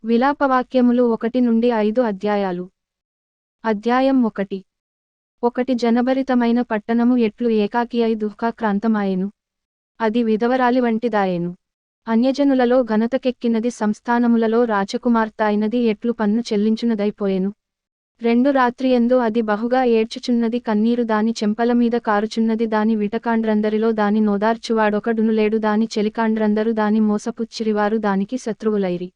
విలాపవాక్యములు 1-5 అధ్యాయాలు. అధ్యాయం 1. ఒకటి జనభరితమైన పట్టణము ఎట్లు ఏకాకియై దుఃఖాక్రాంతమాయెను. అది విధవరాలి వంటిదాయెను. అన్యజనులలో ఘనతకెక్కినది, సంస్థానములలో రాచకుమార్తె ఎట్లు పన్ను చెల్లించునదైపోయెను. 2 రాత్రియందు అది బహుగా ఏడ్చుచున్నది, కన్నీరు దాని చెంపలమీద కారుచున్నది. దాని విటకాండ్రందరిలో దాని నోదార్చువాడొకడును లేడు. దాని చెలికాండ్రందరు దాని మోసపుచ్చిరివారు దానికి శత్రువులైరి.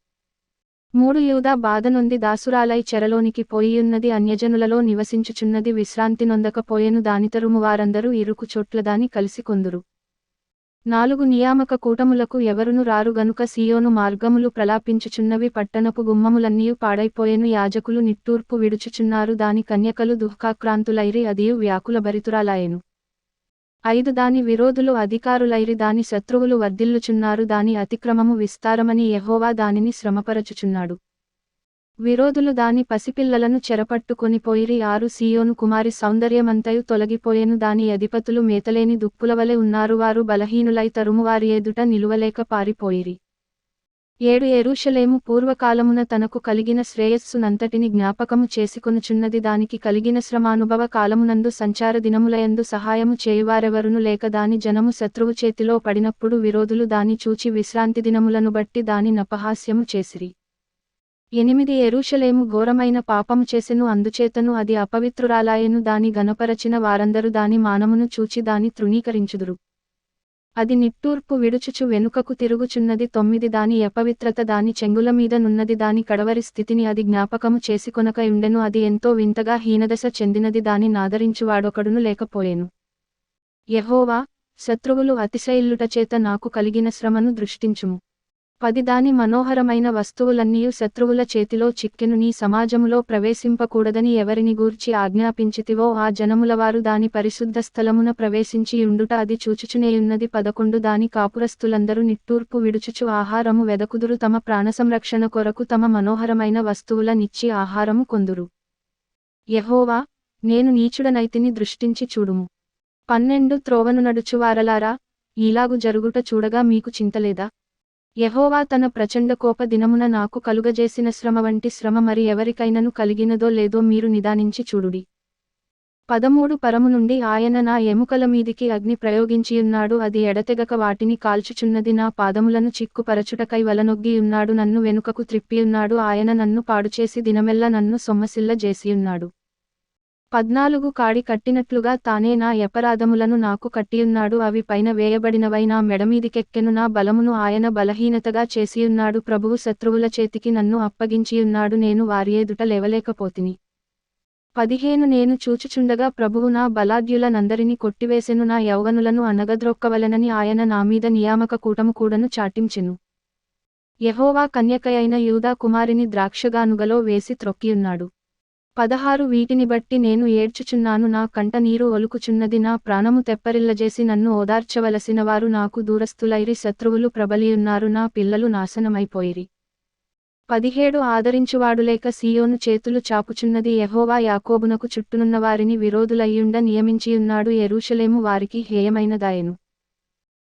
3 యూదా బాధనొంది దాసురాలై చెరలోనికి పోయియున్నది, అన్యజనులలో నివసించుచున్నది, విశ్రాంతి నొందకపోయెను. దాని తరుమువారందరూ ఇరుకు చోట్ల దాని కలిసి కొందురు. 4 నియామక కూటములకు ఎవరును రారు గనుక సీయోను మార్గములు ప్రలాపించుచున్నవి, పట్టణపు గుమ్మములన్నీయు పాడైపోయెను. యాజకులు నిట్టూర్పు విడుచుచున్నారు, దాని కన్యకలు దుఃఖాక్రాంతులైరి, అదియు వ్యాకులభరితురాలాయెను. 5 దాని విరోధులు అధికారులైరి, దాని శత్రువులు వర్ధిల్లుచున్నారు. దాని అతిక్రమము విస్తారమని యెహోవా దానిని శ్రమపరచుచున్నాడు. విరోధులు దాని పసిపిల్లలను చెరపట్టుకొనిపోయిరి. 6 సీయోను కుమారి సౌందర్యమంతయు తొలగిపోయెను. దాని అధిపతులు మేతలేని దుప్పులవలె ఉన్నారు, వారు బలహీనులై తరుమువారి ఎదుట నిలువలేక పారిపోయిరి. 7 యెరూషలేము పూర్వకాలమున తనకు కలిగిన శ్రేయస్సునంతటిని జ్ఞాపకము చేసుకొనుచున్నది. దానికి కలిగిన శ్రమానుభవ కాలమునందు సంచార దినములయందు సహాయము చేయువారెవరును లేక దాని జనము శత్రువు చేతిలో పడినప్పుడు విరోధులు దాని చూచి విశ్రాంతి దినములను బట్టి దాని నపహాస్యము చేసిరి. 8 యెరూషలేము ఘోరమైన పాపము చేసెను, అందుచేతను అది అపవిత్రురాలాయెను. దాని గనపరచిన వారందరూ దాని మానమును చూచి దాని తృణీకరించుదురు. అది నిట్టూర్పు విడుచుచు వెనుకకు తిరుగుచున్నది. 9 దాని అపవిత్రత దాని చెంగుల మీద నున్నది, దాని కడవరి స్థితిని అది జ్ఞాపకము చేసుకొనక యుండెను. అది ఎంతో వింతగా హీనదశ చెందినది, దాని నాదరించువాడొకడును లేకపోయెను. యెహోవా, శత్రువులు అతిశయిల్లుటచేత నాకు కలిగిన శ్రమను దృష్టించుము. 10 దాని మనోహరమైన వస్తువులన్నీయు శత్రువుల చేతిలో చిక్కెను. నీ సమాజములో ప్రవేశింపకూడదని ఎవరిని గూర్చి ఆజ్ఞాపించితివో ఆ జనములవారు దాని పరిశుద్ధ స్థలమున ప్రవేశించి యుండుట అది చూచుచునేయున్నది. 11 దాని కాపురస్తులందరూ నిట్టూర్పు విడుచుచు ఆహారము వెదకుదురు, తమ ప్రాణసంరక్షణ కొరకు తమ మనోహరమైన వస్తువుల నిచ్చి ఆహారము కొందురు. యెహోవా, నేను నీచుడనైతిని, దృష్టించి చూడుము. 12 త్రోవను నడుచువారలారా, ఈలాగు జరుగుట చూడగా మీకు చింతలేదా? యెహోవా తన ప్రచండ కోప దినమున నాకు కలుగజేసిన శ్రమ వంటి శ్రమ మరి ఎవరికైనను కలిగినదో లేదో మీరు నిదానించి చూడుడి. 13 పరము నుండి ఆయన నా ఎముకల మీదికి అగ్ని ప్రయోగించియున్నాడు, అది ఎడతెగక వాటిని కాల్చుచున్నది. నా పాదములను చిక్కుపరచుటకై వలనొగ్గియున్నాడు, నన్ను వెనుకకు త్రిప్పియున్నాడు. ఆయన నన్ను పాడుచేసి దినమెల్ల నన్ను సొమ్మసిల్ల జేసియున్నాడు. 14 కాడి కట్టినట్లుగా తానే నా అపరాధములను నాకు కట్టియున్నాడు, అవి పైన వేయబడినవై నా మెడమీదికెక్కెను. నా బలమును ఆయన బలహీనతగా చేసియున్నాడు. ప్రభువు శత్రువుల చేతికి నన్ను అప్పగించియున్నాడు, నేను వారి ఎదుట లేవలేకపోతిని. 15 నేను చూచుచుండగా ప్రభువు నా బలాఢ్యుల నందరిని కొట్టివేసెను, నా యౌవనులను అనగద్రొక్కవలెనని ఆయన నామీద నియామక కూటము కూడను చాటించెను. యెహోవా కన్యకయైన యూదా కుమారిని ద్రాక్షగానుగలో వేసి త్రొక్కియున్నాడు. 16 వీటిని బట్టి నేను ఏడ్చుచున్నాను, నా కంట నీరు ఒలుకుచున్నది. నా ప్రాణము తెప్పరిల్లజేసి నన్ను ఓదార్చవలసిన వారు నాకు దూరస్థులైరి, శత్రువులు ప్రబలియున్నారు, నా పిల్లలు నాశనమైపోయిరి. 17 ఆదరించువాడులేక సీయోను చేతులు చాపుచున్నది. యెహోవా యాకోబునకు చుట్టూనున్న వారిని విరోధులయ్యుండ నియమించియున్నాడు, యెరూషలేము వారికి హేయమైనదాయెను.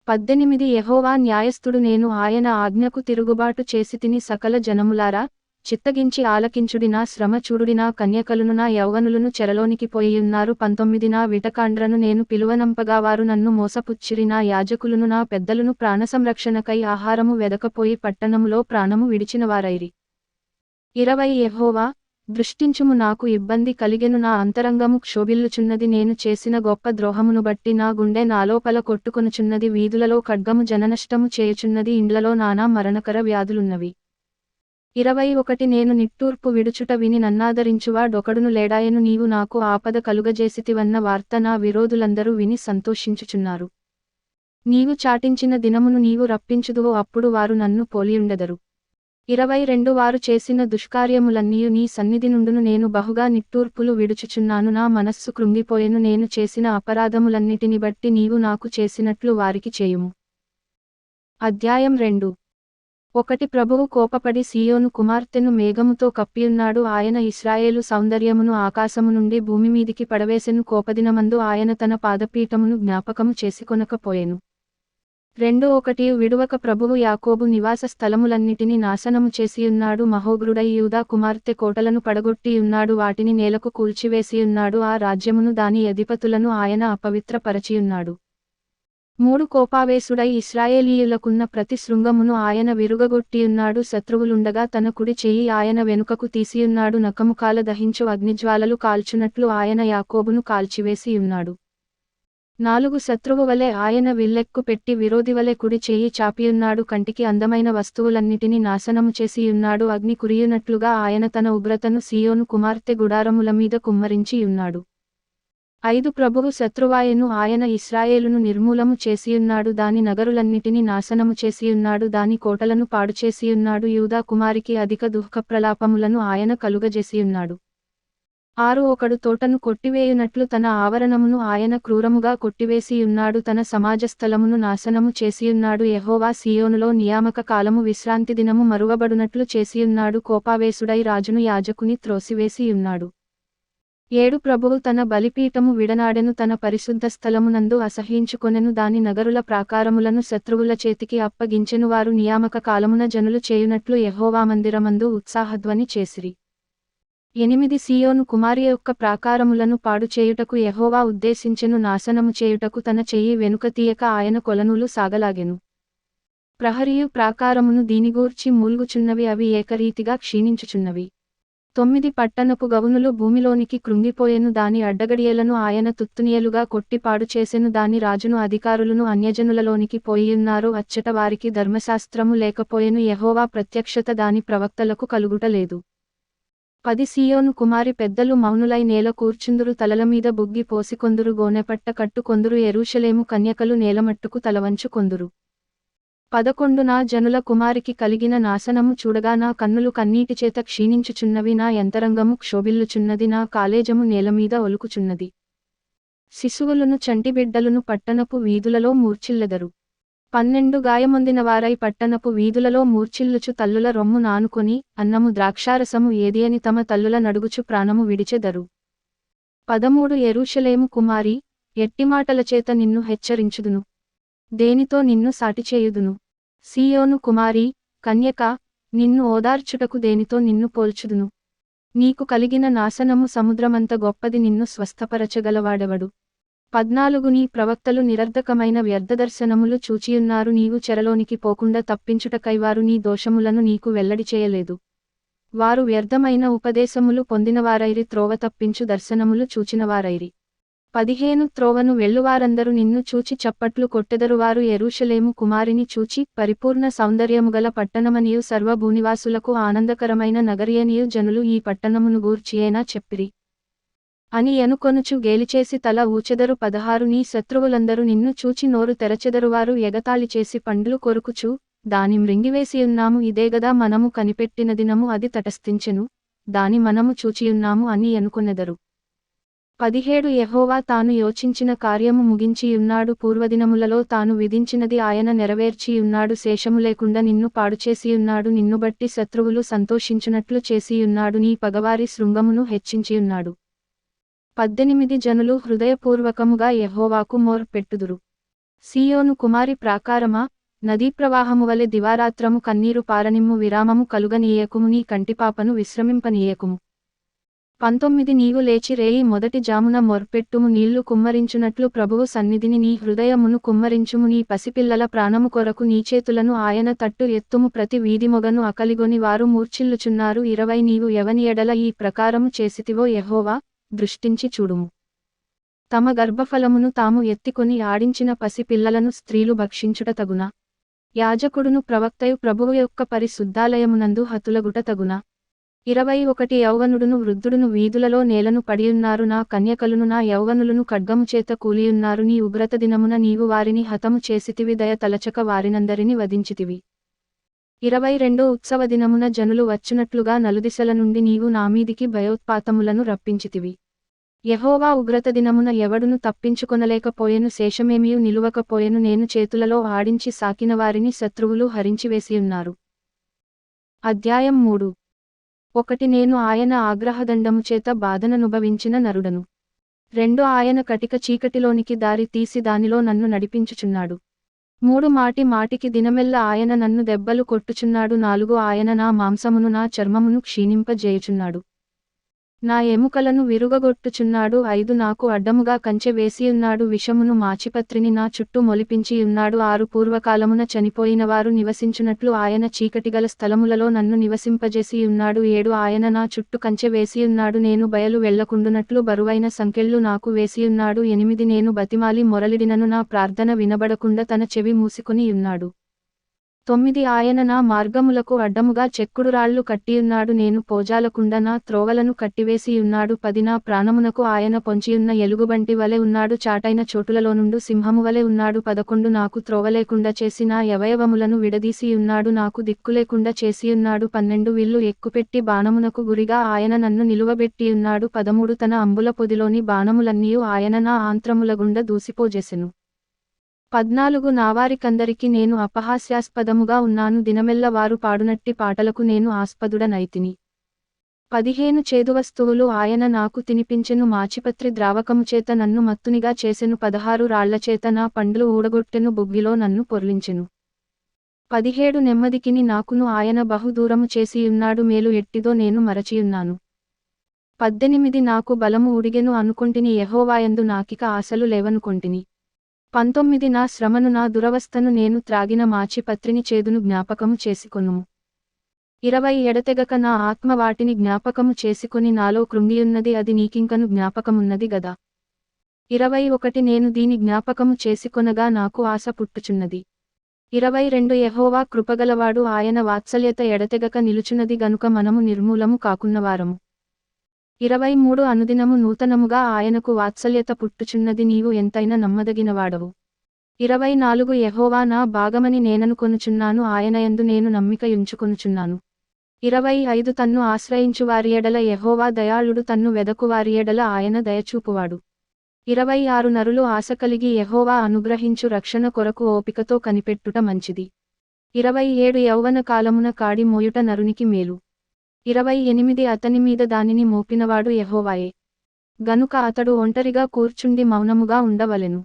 18 యెహోవా న్యాయస్థుడు, నేను ఆయన ఆజ్ఞకు తిరుగుబాటు చేసితిని. సకల జనములారా, చిత్తగించి ఆలకించుడి, నా శ్రమ చూడుడి. నా కన్యకలును నా యౌవనులను చెరలోనికి పోయియున్నారు. 19 నా విటకాండ్రను నేను పిలువనంపగా వారు నన్ను మోసపుచ్చిరి. నా యాజకులును నా పెద్దలును ప్రాణసంరక్షణకై ఆహారము వెదకపోయి పట్టణములో ప్రాణము విడిచినవారైరి. 20 యెహోవా, దృష్టించుము, నాకు ఇబ్బంది కలిగెను, నా అంతరంగము క్షోభిల్లుచున్నది. నేను చేసిన గొప్ప ద్రోహమును బట్టి నా గుండె నాలోపల కొట్టుకొనుచున్నది. వీధులలో ఖడ్గము జననష్టము చేయుచున్నది, ఇండ్లలో నానా మరణకర వ్యాధులున్నవి. 21 నేను నిట్టూర్పు విడుచుట విని నన్నాదరించువాడొకడును లేడాయెను. నీవు నాకు ఆపద కలుగజేసితివన్న వార్త నా విరోధులందరూ విని సంతోషించుచున్నారు. నీవు చాటించిన దినమును నీవు రప్పించుదువో, అప్పుడు వారు నన్ను పోలియుండెదరు. 22 వారు చేసిన దుష్కార్యములన్నీయు నీ సన్నిధి నుండును. నేను బహుగా నిట్టూర్పులు విడుచుచున్నాను, నా మనస్సు కృంగిపోయెను. నేను చేసిన అపరాధములన్నిటిని బట్టి నీవు నాకు చేసినట్లు వారికి చేయుము. అధ్యాయం 2. 1 ప్రభువు కోపపడి సీయోను కుమార్తెను మేఘముతో కప్పియున్నాడు. ఆయన ఇశ్రాయేలు సౌందర్యమును ఆకాశము నుండి భూమిమీదికి పడవేసెను. కోపదినమందు ఆయన తన పాదపీఠమును జ్ఞాపకము చేసుకొనకపోయెను. 2:1 విడువక ప్రభువు యాకోబు నివాస స్థలములన్నిటిని నాశనము చేసియున్నాడు. మహోగ్రుడై యూదా కుమార్తె కోటలను పడగొట్టియున్నాడు. వాటిని నేలకు కూల్చివేసియున్నాడు. ఆ రాజ్యమును దాని అధిపతులను ఆయన అపవిత్రపరచియున్నాడు. 3 కోపావేశుడై ఇశ్రాయేలీయులకున్న ప్రతి శృంగమును ఆయన విరుగగొట్టియున్నాడు. శత్రువులుండగా తన కుడి చెయ్యి ఆయన వెనుకకు తీసియున్నాడు. నఖముకాల దహించు అగ్నిజ్వాలలు కాల్చునట్లు ఆయన యాకోబును కాల్చివేసియున్నాడు. 4 శత్రువు వలె ఆయన విల్లెక్కు పెట్టి విరోధివలె కుడి చెయ్యి చాపియున్నాడు. కంటికి అందమైన వస్తువులన్నిటినీ నాశనము చేసియున్నాడు. అగ్ని కురియునట్లుగా ఆయన తన ఉగ్రతను సీయోను కుమార్తె గుడారముల మీద కుమ్మరించియున్నాడు. 5 ప్రభువు శత్రువాయెను. ఆయన ఇశ్రాయేలును నిర్మూలము చేసియున్నాడు. దాని నగరులన్నిటినీ నాశనము చేసియున్నాడు. దాని కోటలను పాడుచేసియున్నాడు. యూదా కుమారికి అధిక దుఃఖప్రలాపములను ఆయన కలుగజేసియున్నాడు. 6 ఒకడు తోటను కొట్టివేయునట్లు తన ఆవరణమును ఆయన క్రూరముగా కొట్టివేసియున్నాడు. తన సమాజస్థలమును నాశనము చేసియున్నాడు. యెహోవా సీయోనులో నియామక కాలము విశ్రాంతి దినము మరువబడునట్లు చేసియున్నాడు. కోపావేశుడై రాజును యాజకుని త్రోసివేసియున్నాడు. 7 ప్రభువు తన బలిపీఠము విడనాడెను. తన పరిశుద్ధ స్థలమునందు అసహ్యించుకొనెను. దాని నగరుల ప్రాకారములను శత్రువుల చేతికి అప్పగించెను. వారు నియామక కాలమున జనులు చేయునట్లు యెహోవా మందిరమందు ఉత్సాహధ్వని చేసిరి. 8 సీయోను కుమారి యొక్క ప్రాకారములను పాడుచేయుటకు యెహోవా ఉద్దేశించెను. నాశనము చేయుటకు తన చెయ్యి వెనుక తీయక ఆయన కొలనులు సాగలాగెను. ప్రహరియు ప్రాకారమును దీనిగూర్చి మూల్గుచున్నవి. అవి ఏకరీతిగా క్షీణించుచున్నవి. 9 పట్టణపు గవునులు భూమిలోనికి కృంగిపోయెను. దాని అడ్డగడియలను ఆయన తుత్తునియలుగా కొట్టి పాడుచేసెను. దాని రాజును అధికారులను అన్యజనులలోనికి పోయియున్నారు. అచ్చట వారికి ధర్మశాస్త్రము లేకపోయెను. యెహోవా ప్రత్యక్షత దాని ప్రవక్తలకు కలుగుటలేదు. 10 సీయోను కుమారి పెద్దలు మౌనులై నేల కూర్చుందురు. తలలమీద బుగ్గి పోసికొందురు. గోనెపట్ట కట్టుకొందురు. యెరూషలేము కన్యకలు నేలమట్టుకు తలవంచుకొందురు. 11 నా జనుల కుమారికి కలిగిన నాశనము చూడగా నా కన్నులు కన్నీటిచేత క్షీణించుచున్నవి. నా యంతరంగము క్షోభిల్లుచున్నది. నా కాలేజము నేలమీద ఒలుకుచున్నది. శిశువులును చంటిబిడ్డలును పట్టణపు వీధులలో మూర్ఛిల్లెదరు. 12 గాయమొందిన వారై పట్టణపు వీధులలో మూర్ఛిల్లుచు తల్లుల రొమ్ము నానుకొని అన్నము ద్రాక్షారసము ఏది అని తమ తల్లుల నడుగుచు ప్రాణము విడిచెదరు. 13 యెరూషలేము కుమారి, ఎట్టిమాటలచేత నిన్ను హెచ్చరించుదును? దేనితో నిన్ను సాటిచేయుదును? సీయోను కుమారి, కన్యక, నిన్ను ఓదార్చుటకు దేనితో నిన్ను పోల్చుదును? నీకు కలిగిన నాశనము సముద్రమంత గొప్పది. నిన్ను స్వస్థపరచగలవాడెవడు? 14 నీ ప్రవక్తలు నిరర్ధకమైన వ్యర్థదర్శనములు చూచియున్నారు. నీవు చెరలోనికి పోకుండా తప్పించుటకై వారు నీ దోషములను నీకు వెల్లడి చేయలేదు. వారు వ్యర్థమైన ఉపదేశములు పొందినవారైరి. త్రోవ తప్పించు దర్శనములు చూచినవారైరి. 15 త్రోవను వెళ్ళువారందరూ నిన్ను చూచి చప్పట్లు కొట్టెదరు. వారు యెరూషలేము కుమారిని చూచి పరిపూర్ణ సౌందర్యముగల పట్టణమనియు సర్వభూనివాసులకు ఆనందకరమైన నగరియనియు జనులు ఈ పట్టణమును గూర్చియేనా చెప్పిరి అని ఎనుకొనుచు గేలిచేసి తల ఊచెదరు. 16 నీ శత్రువులందరూ నిన్ను చూచి నోరు తెరచెదరు. వారు ఎగతాళి చేసి పండ్లు కొరుకుచు దాని మృంగివేసియున్నాము. ఇదేగదా మనము కనిపెట్టిన దినము, అది తటస్థించెను, దాని మనము చూచియున్నాము అని ఎనుకొనెదరు. 17 యెహోవా తాను యోచించిన కార్యము ముగించియున్నాడు. పూర్వదినములలో తాను విధించినది ఆయన నెరవేర్చియున్నాడు. శేషము లేకుండా నిన్ను పాడుచేసియున్నాడు. నిన్ను బట్టి శత్రువులు సంతోషించునట్లు చేసియున్నాడు. నీ పగవారి శృంగమును హెచ్చించియున్నాడు. 18 జనులు హృదయపూర్వకముగా యెహోవాకు మొర్పెట్టుదురు. సీయోను కుమారి ప్రాకారమా, నదీప్రవాహము వలె దివారాత్రము కన్నీరు పారనిమ్ము. విరామము కలుగనీయకుము. నీ కంటిపాపను విశ్రమింపనీయకుము. 19 నీవు లేచి రేయి మొదటి జామున మొర్పెట్టుము. నీళ్లు కుమ్మరించునట్లు ప్రభువు సన్నిధిని నీ హృదయమును కుమ్మరించుము. నీ పసిపిల్లల ప్రాణము కొరకు నీ చేతులను ఆయన తట్టు ఎత్తుము. ప్రతి వీధి మొగను అకలిగొని వారు మూర్ఛిల్లుచున్నారు. 20 నీవు ఎవని ఎడల ఈ ప్రకారము చేసితివో యెహోవా దృష్టించి చూడుము. తమ గర్భఫలమును తాము ఎత్తికొని ఆడించిన పసి పిల్లలను స్త్రీలు భక్షించుట తగునా? యాజకుడును ప్రవక్తయు ప్రభువు యొక్క పరిశుద్ధాలయమునందు హతులగుట తగునా? 21 యౌవనుడును వృద్ధుడును వీధులలో నేలను పడియున్నారు. నా కన్యకలును నా యౌవనులను ఖడ్గము చేత కూలియున్నారు. నీ ఉగ్రత దినమున నీవు వారిని హతము చేసితివి. దయ తలచక వారినందరిని వధించితివి. 22 ఉత్సవ దినమున జనులు వచ్చునట్లుగా నలుదిశల నుండి నీవు నామీదికి భయోత్పాతములను రప్పించితివి. యెహోవా ఉగ్రత దినమున ఎవడును తప్పించుకొనలేకపోయెను. శేషమేమియు నిలువకపోయెను. నేను చేతులలో ఆడించి సాకిన వారిని శత్రువులు హరించివేసియున్నారు. అధ్యాయం 3. 1 నేను ఆయన ఆగ్రహదండము చేత బాధననుభవించిన నరుడను. 2 ఆయన కటిక చీకటిలోనికి దారి తీసి దానిలో నన్ను నడిపించుచున్నాడు. 3 మాటి మాటికి దినమెల్ల ఆయన నన్ను దెబ్బలు కొట్టుచున్నాడు. 4 ఆయన నా మాంసమును నా చర్మమును క్షీణింపజేయుచున్నాడు. నా ఎముకలను విరుగగొట్టుచున్నాడు. 5 నాకు అడ్డముగా కంచె వేసియున్నాడు. విషమును మాచిపత్రిని నా చుట్టూ మొలిపించియున్నాడు. 6 పూర్వకాలమున చనిపోయినవారు నివసించునట్లు ఆయన చీకటిగల స్థలములలో నన్ను నివసింపజేసియున్నాడు. 7 ఆయన నా చుట్టూ కంచె వేసియున్నాడు. నేను బయలు వెళ్ళకుండునట్లు బరువైన సంకెళ్ళు నాకు వేసియున్నాడు. 8 నేను బతిమాలి మొరలిడినను నా ప్రార్థన వినబడకుండా తన చెవి మూసుకొని యున్నాడు. 9 ఆయన నా మార్గములకు అడ్డముగా చెక్కుడురాళ్లు కట్టియున్నాడు. నేను పోజాలకుండా నా త్రోవలను కట్టివేసియున్నాడు. 10 నా ప్రాణమునకు ఆయన పొంచియున్న ఎలుగుబంటి వలె ఉన్నాడు. చాటైన చోటులలోనుండు సింహము వలె ఉన్నాడు. 11 నాకు త్రోవలేకుండా చేసి నా అవయవములను విడదీసియున్నాడు. నాకు దిక్కులేకుండా చేసియున్నాడు. 12 విల్లు ఎక్కుపెట్టి బాణమునకు గురిగా ఆయన నన్ను నిలువబెట్టియున్నాడు. 13 తన అంబుల పొదిలోని బాణములన్నీయు ఆయన నా ఆంత్రముల గుండా దూసిపోజెసెను. 14 నావారికందరికి నేను అపహాస్యాస్పదముగా ఉన్నాను. దినమెల్ల వారు పాడునట్టి పాటలకు నేను ఆస్పదుడనైతిని. 15 చేదువస్తువులు ఆయన నాకు తినిపించెను. మాచిపత్రి ద్రావకము చేత నన్ను మత్తునిగా చేసెను. 16 రాళ్లచేత నా పండ్లు ఊడగొట్టెను. బుగ్గిలో నన్ను పొర్లించెను. 17 నెమ్మదికిని నాకును ఆయన బహుదూరము చేసియున్నాడు. మేలు ఎట్టిదో నేను మరచియున్నాను. 18 నాకు బలము ఉడిగెను అనుకొంటిని. యెహోవాయందు నాకిక ఆశలు లేవనుకొంటిని. 19 నా శ్రమను నా దురవస్థను నేను త్రాగిన మాచిపత్రిని చేదును జ్ఞాపకము చేసుకొనుము. 20 ఎడతెగక నా ఆత్మ వాటిని జ్ఞాపకము చేసుకొని నాలో కృంగియున్నది. అది నీకింకను జ్ఞాపకమున్నది గదా. 21 నేను దీని జ్ఞాపకము చేసుకొనగా నాకు ఆశ పుట్టుచున్నది. 22 యెహోవా కృపగలవాడు. ఆయన వాత్సల్యత ఎడతెగక నిలుచున్నది గనుక మనము నిర్మూలము కాకున్నవారము. 23 అనుదినము నూతనముగా ఆయనకు వాత్సల్యత పుట్టుచున్నది. నీవు ఎంతైనా నమ్మదగినవాడవు. 24 యెహోవా నా భాగమని నేననుకొనుచున్నాను. ఆయనయందు నేను నమ్మికయుంచుకొనుచున్నాను. 25 తన్ను ఆశ్రయించువారి ఎడల యెహోవా దయాళుడు. తన్ను వెదకువారి ఎడల ఆయన దయచూపువాడు. 26 నరులు ఆశ కలిగి యెహోవా అనుగ్రహించు రక్షణ కొరకు ఓపికతో కనిపెట్టుట మంచిది. 27 యౌవన కాలమున కాడి మోయుట నరునికి మేలు. 28 అతని మీద దానిని మోపినవాడు యెహోవాయే గనుక అతడు ఒంటరిగా కూర్చుండి మౌనముగా ఉండవలెను.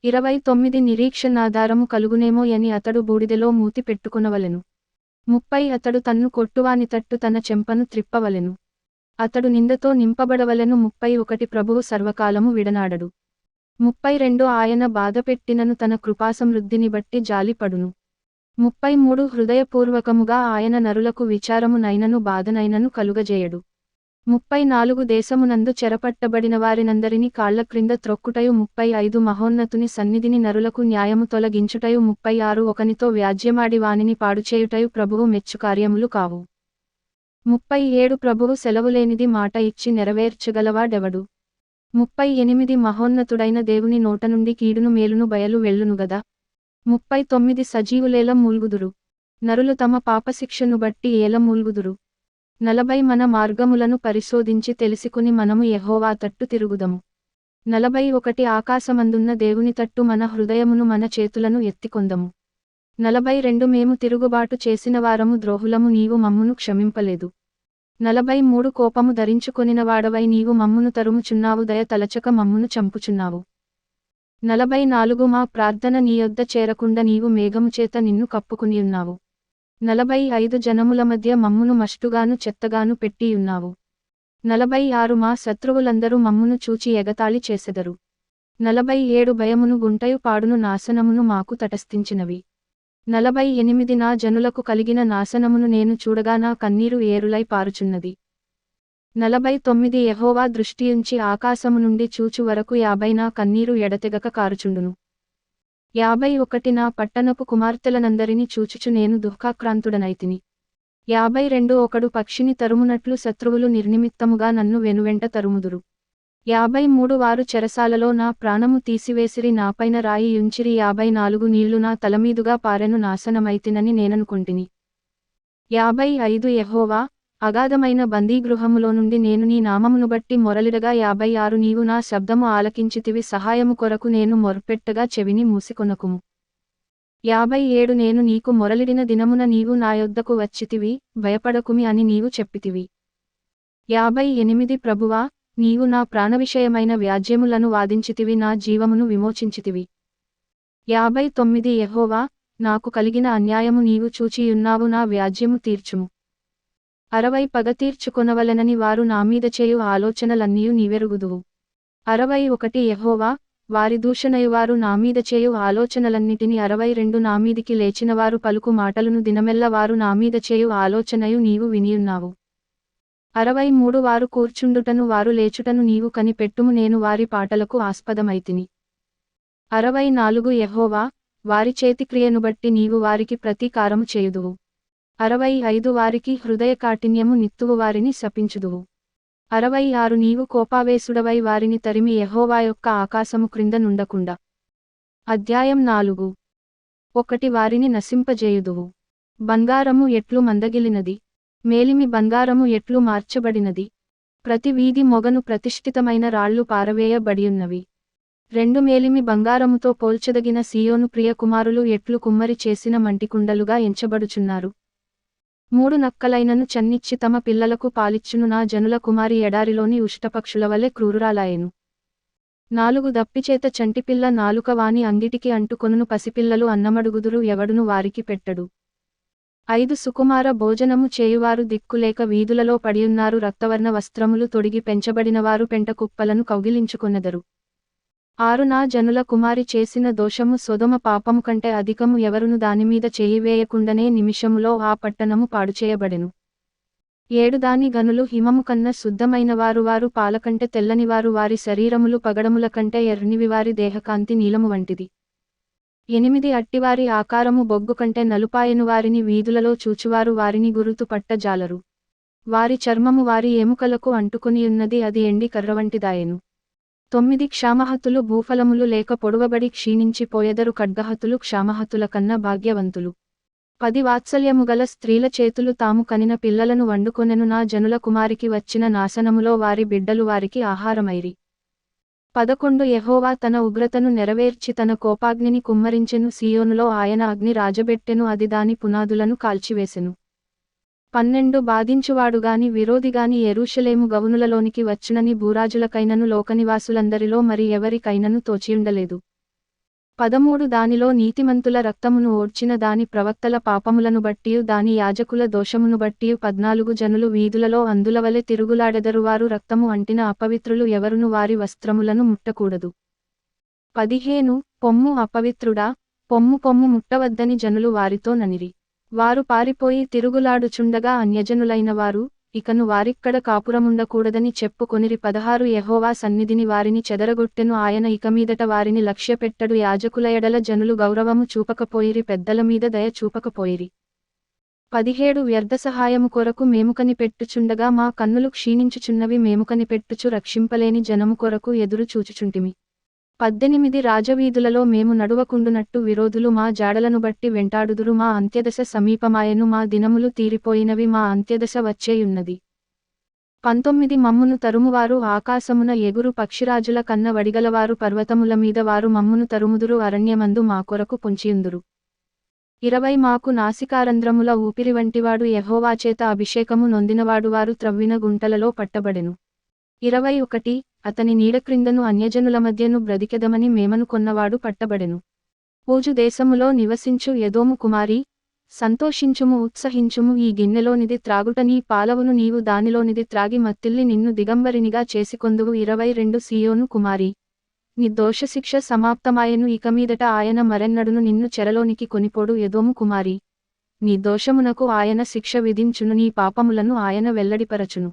29 నిరీక్షణాధారము కలుగునేమో యని అతడు బూడిదెలో మూతి పెట్టుకొనవలెను. 30 అతడు తన్ను కొట్టువాని తట్టు తన చెంపను త్రిప్పవలెను. అతడు నిందతో నింపబడవలెను. 31 ప్రభువు సర్వకాలము విడనాడడు. 32 ఆయన బాధపెట్టినను తన కృపాసమృద్ధిని బట్టి జాలిపడును. 33 హృదయపూర్వకముగా ఆయన నరులకు విచారము నైనను బాధనైనను కలుగజేయడు. 34 దేశమునందు చెరపట్టబడిన వారినందరినీ కాళ్ల క్రింద త్రొక్కుటయు. 35 మహోన్నతుని సన్నిధిని నరులకు న్యాయము తొలగించుటయు. 36 ఒకనితో వ్యాజ్యమాడి వానిని పాడుచేయుటయు ప్రభువు మెచ్చుకార్యములు కావు. 37 ప్రభువు సెలవులేనిది మాట ఇచ్చి నెరవేర్చగలవాడెవడు. 38 మహోన్నతుడైన దేవుని నోట నుండి కీడును మేలును బయలు వెళ్ళును గదా. 39 సజీవులేల మూల్గుదురు. నరులు తమ పాపశిక్షను బట్టి ఏల మూల్గుదురు. 40 మన మార్గములను పరిశోధించి తెలుసుకుని మనము యెహోవా తట్టు తిరుగుదము. 41 ఆకాశమందున్న దేవుని తట్టు మన హృదయమును మన చేతులను ఎత్తికొందము. 42 మేము తిరుగుబాటు చేసిన వారము ద్రోహులము. నీవు మమ్మును క్షమింపలేదు. 43 కోపము ధరించుకొనినవాడవై నీవు మమ్మును తరుముచున్నావు. దయ తలచక మమ్మును చంపుచున్నావు. 44 మా ప్రార్థన నీయొద్ద చేరకుండా నీవు మేఘము చేత నిన్ను కప్పుకునియున్నావు. 45 జనముల మధ్య మమ్మును మష్టుగాను చెత్తగాను పెట్టియున్నావు. 46 మా శత్రువులందరూ మమ్మును చూచి ఎగతాళి చేసెదరు. 47 భయమును గుంటయు పాడును నాశనమును మాకు తటస్థించినవి. 48 నా జనులకు కలిగిన నాశనమును నేను చూడగా నా కన్నీరు ఏరులై పారుచున్నది. 49 యెహోవా దృష్టియుంచి ఆకాశము నుండి చూచు వరకు 50 నా కన్నీరు ఎడతెగక కారుచుండును. 51 నా పట్టణపు కుమార్తెలనందరిని చూచుచు నేను దుఃఖాక్రాంతుడనైతిని. 52 ఒకడు పక్షిని తరుమునట్లు శత్రువులు నిర్నిమిత్తముగా నన్ను వెనువెంట తరుముదురు. 53 వారు చెరసాలలో నా ప్రాణము తీసివేసిరి నాపైన రాయి యుంచిరి. 54 నీళ్లు నా తలమీదుగా పారెను నాశనమైతినని నేననుకొంటిని. 55 యెహోవా అగాధమైన బందీగృహములో నుండి నేను నీ నామమును బట్టి మొరలిడగా. 56 నీవు నా శబ్దము ఆలకించితివి. సహాయము కొరకు నేను మొర్పెట్టగా చెవిని మూసికొనకుము. 57 నేను నీకు మొరలిడిన దినమున నీవు నా యొద్దకు వచ్చితివి. భయపడకుమి అని నీవు చెప్పితివి. 58 ప్రభువా నీవు నా ప్రాణవిషయమైన వ్యాజ్యములను వాదించితివి. నా జీవమును విమోచించితివి. 59 యెహోవా, నాకు కలిగిన అన్యాయము నీవు చూచియున్నావు, నా వ్యాజ్యము తీర్చుము. 60 పగ తీర్చుకొనవలెనని వారు నామీద చేయు ఆలోచనలన్నీయు నీవెరుగుదువు. 61 యెహోవా, వారి దూషణయు వారు నామీద చేయు ఆలోచనలన్నిటిని 62 నామీదికి లేచినవారు పలుకు మాటలను దినమెల్ల వారు నామీద చేయు ఆలోచనయు నీవు వినియున్నావు. 63 వారు కూర్చుండుటను వారు లేచుటను నీవు కనిపెట్టుము, నేను వారి పాటలకు ఆస్పదమైతిని. 64 యెహోవా, వారి చేతిక్రియను బట్టి నీవు వారికి ప్రతీకారము చేయుదువు. 65 వారికి హృదయ కాఠిన్యము నిత్తువు వారిని శపించుదువు. 66 నీవు కోపావేశుడవై వారిని తరిమి యెహోవా యొక్క ఆకాశము క్రింద నుండకుండా. అధ్యాయం 4. 1 వారిని నశింపజేయుదువు. బంగారము ఎట్లు మందగిలినది, మేలిమి బంగారము ఎట్లు మార్చబడినది, ప్రతి వీధి మొగను ప్రతిష్ఠితమైన రాళ్ళు పారవేయబడియున్నవి. 2 మేలిమి బంగారముతో పోల్చదగిన సీయోను ప్రియ కుమారులు ఎట్లు కుమ్మరి చేసిన మంటికుండలుగా ఎంచబడుచున్నారు. 3 నక్కలైనను చన్నిచ్చి తమ పిల్లలకు పాలిచ్చును, నా జనుల కుమారి ఎడారిలోని ఉష్టపక్షుల వలె క్రూరురాలాయెను. 4 దప్పిచేత చంటిపిల్ల నాలుక వాని అంగిటికి అంటుకొనును, పసిపిల్లలు అన్నమడుగుదురు, ఎవడును వారికి పెట్టడు. 5 సుకుమార భోజనము చేయువారు దిక్కులేక వీధులలో పడియున్నారు, రక్తవర్ణ వస్త్రములు తొడిగి పెంచబడినవారు పెంట కుప్పలను కౌగిలించుకొనెదరు. 6 నా జనుల కుమారి చేసిన దోషము సొదొమ పాపము కంటే అధికము, ఎవరును దానిమీద చేయివేయకుండనే నిమిషములో ఆ పట్టణము పాడుచేయబడెను. 7 దాని గనులు హిమము కన్న శుద్ధమైనవారు, వారు పాలకంటే తెల్లనివారు, వారి శరీరములు పగడముల కంటే ఎర్రనివి, వారి దేహకాంతి నీలము వంటిది. 8 అట్టివారి ఆకారము బొగ్గు కంటే నలుపాయెను, వారిని వీధులలో చూచువారు వారిని గురుతు పట్ట జాలరు. వారి చర్మము వారి ఎముకలకు అంటుకొనియున్నది, అది ఎండి కర్రవంటిదాయెను. 9 క్షామహతులు భూఫలములు లేక పొడువబడి క్షీణించిపోయెదరు, ఖడ్గహతులు క్షామహతుల కన్న భాగ్యవంతులు. 10 వాత్సల్యముగల స్త్రీల చేతులు తాము కనిన పిల్లలను వండుకొనెను, నా జనుల కుమారికి వచ్చిన నాశనములో వారి బిడ్డలు వారికి ఆహారమైరి. 11 యెహోవా తన ఉగ్రతను నెరవేర్చి తన కోపాగ్నిని కుమ్మరించెను, సీయోనులో ఆయన అగ్ని రాజబెట్టెను, అది దాని పునాదులను కాల్చివేసెను. 12 బాధించువాడుగాని విరోధిగాని యెరూషలేము గవునులలోనికి వచ్చునని భూరాజులకైనను లోకనివాసులందరిలో మరి ఎవరికైనను తోచియుండలేదు. 13 దానిలో నీతిమంతుల రక్తమును ఓడ్చిన దాని ప్రవక్తల పాపములను బట్టియు దాని యాజకుల దోషమును బట్టియు 14 జనులు వీధులలో అందులవలె తిరుగులాడెదరు, వారు రక్తము అంటిన అపవిత్రులు, ఎవరును వారి వస్త్రములను ముట్టకూడదు. 15 పొమ్ము అపవిత్రుడా, పొమ్ము పొమ్ము ముట్టవద్దని జనులు వారితో ననిరి. వారు పారిపోయి తిరుగులాడుచుండగా అన్యజనులైన వారు, ఇకను వారిక్కడ కాపురముండకూడదని చెప్పుకొనిరి. 16 యెహోవా సన్నిధిని వారిని చెదరగొట్టెను, ఆయన ఇకమీదట వారిని లక్ష్యపెట్టడు. యాజకుల ఎడల జనులు గౌరవము చూపకపోయిరి, పెద్దల మీద దయ చూపకపోయిరి. 17 వ్యర్థ సహాయము కొరకు మేము కనిపెట్టుచుండగా మా కన్నులు క్షీణించుచున్నవి, మేము కనిపెట్టుచు రక్షింపలేని జనము కొరకు ఎదురు చూచుచుంటిమి. 18 రాజవీధులలో మేము నడువకుండునట్టు విరోధులు మా జాడలను బట్టి వెంటాడుదురు, మా అంత్యదశ సమీపమాయెను, మా దినములు తీరిపోయినవి, మా అంత్యదశ వచ్చేయున్నది. 19 మమ్మును తరుమువారు ఆకాశమున ఎగురు పక్షిరాజుల కన్న వడిగలవారు, పర్వతముల మీద వారు మమ్మును తరుముదురు, అరణ్యమందు మా కొరకు పొంచియుందురు. 20 మాకు నాసికారంధ్రముల ఊపిరి వంటివాడు, యెహోవాచేత అభిషేకము నొందినవాడు, వారు త్రవ్విన గుంటలలో పట్టబడెను. 21 అతని నీడక్రిందను అన్యజనుల మధ్యను బ్రతికెదమని మేమనుకొన్నవాడు పట్టబడెను. ఊజు దేశములో నివసించు ఎదోము కుమారి, సంతోషించుము, ఉత్సహించుము, ఈ గిన్నెలోనిది త్రాగుట నీ పాలవును, నీవు దానిలోనిది త్రాగి మత్తిల్లి నిన్ను దిగంబరినిగా చేసికొందువు. 22 సీయోను కుమారి, నీ దోషశిక్ష సమాప్తమాయెను, ఇకమీదట ఆయన మరెన్నడును నిన్ను చెరలోనికి కొనిపోడు. ఎదోము కుమారి, నీ దోషమునకు ఆయన శిక్ష విధించును, నీ పాపములను ఆయన వెల్లడిపరచును.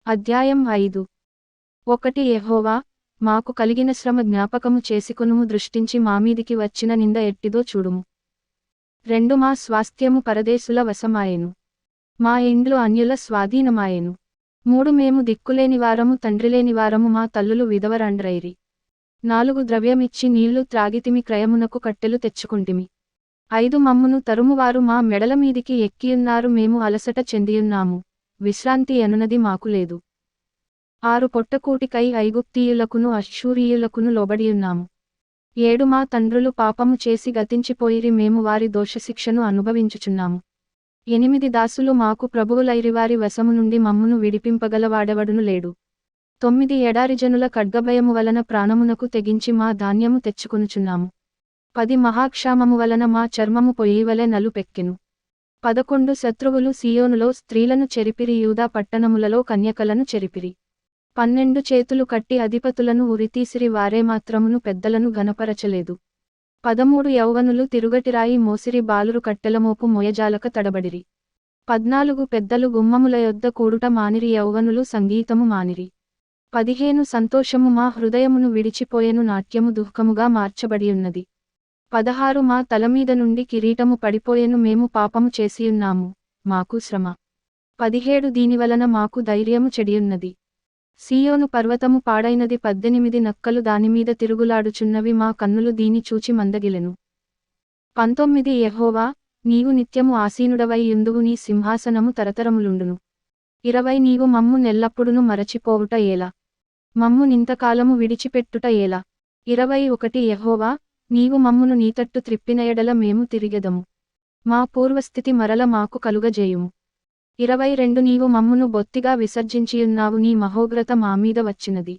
అధ్యాయం 5. 1 యెహోవా, మాకు కలిగిన శ్రమ జ్ఞాపకము చేసుకొనుము, దృష్టించి మామీదికి వచ్చిన నింద ఎట్టిదో చూడుము. 2 మా స్వాస్థ్యము పరదేశుల వశమాయెను, మా ఇండ్లు అన్యుల స్వాధీనమాయెను. 3 మేము దిక్కులేనివారము, తండ్రిలేనివారము, మా తల్లులు విధవరాండ్రైరి. 4 ద్రవ్యమిచ్చి నీళ్లు త్రాగితిమి, క్రయమునకు కట్టెలు తెచ్చుకుంటిమి. 5 మమ్మును తరుమువారు మా మెడల మీదికి ఎక్కియున్నారు, మేము అలసట చెందియున్నాము, విశ్రాంతి అనునది మాకు లేదు. 6 పొట్టకూటికై ఐగుప్తీయులకును అష్షూరీయులకును లోబడియున్నాము. 7 మా తండ్రులు పాపము చేసి గతించిపోయిరి, మేము వారి దోషశిక్షను అనుభవించుచున్నాము. 8 దాసులు మాకు ప్రభువులైరి, వారి వశము నుండి మమ్మును విడిపింపగలవాడెవడును లేడు. 9 ఎడారి జనుల ఖడ్గభయము వలన ప్రాణమునకు తెగించి మా ధాన్యము తెచ్చుకొనుచున్నాము. 10 మహాక్షామము వలన మా చర్మము పొయ్యివలె నలుపెక్కెను. 11 శత్రువులు సియోనులో స్త్రీలను చెరిపిరి, యూదా పట్టణములలో కన్యకలను చెరిపిరి. 12 చేతులు కట్టి అధిపతులను ఉరితీసిరి, వారే మాత్రమును పెద్దలను ఘనపరచలేదు. 13 యౌవనులు తిరుగటిరాయి మోసిరి, బాలురు కట్టెలమోపు మొయజాలక తడబడిరి. 14 పెద్దలు గుమ్మముల యొద్ద కూడుట మానిరి, యౌవనులు సంగీతము మానిరి. 15 సంతోషము మా హృదయమును విడిచిపోయెను, నాట్యము దుఃఖముగా మార్చబడియున్నది. 16 మా తలమీద నుండి కిరీటము పడిపోయెను, మేము పాపము చేసియున్నాము, మాకు శ్రమ. 17 దీనివలన మాకు ధైర్యము చెడియున్నది. సియోను పర్వతము పాడైనది, 18 నక్కలు దానిమీద తిరుగులాడుచున్నవి, మా కన్నులు దీని చూచి మందగిలెను. 19 యెహోవా, నీవు నిత్యము ఆసీనుడవై యుందువు, నీ సింహాసనము తరతరములుండును. 20 నీవు మమ్ము నెల్లప్పుడును మరచిపోవుట ఏలా? మమ్ము నింతకాలము విడిచిపెట్టుట ఏలా? 21 యెహోవా, నీవు మమ్మును నీతట్టు త్రిప్పిన ఎడల మేము తిరిగెదము. మా పూర్వస్థితి మరల మాకు కలుగజేయుము. 22 నీవు మమ్మును బొత్తిగా విసర్జించియున్నావు, నీ మహోగ్రత మామీద వచ్చినది.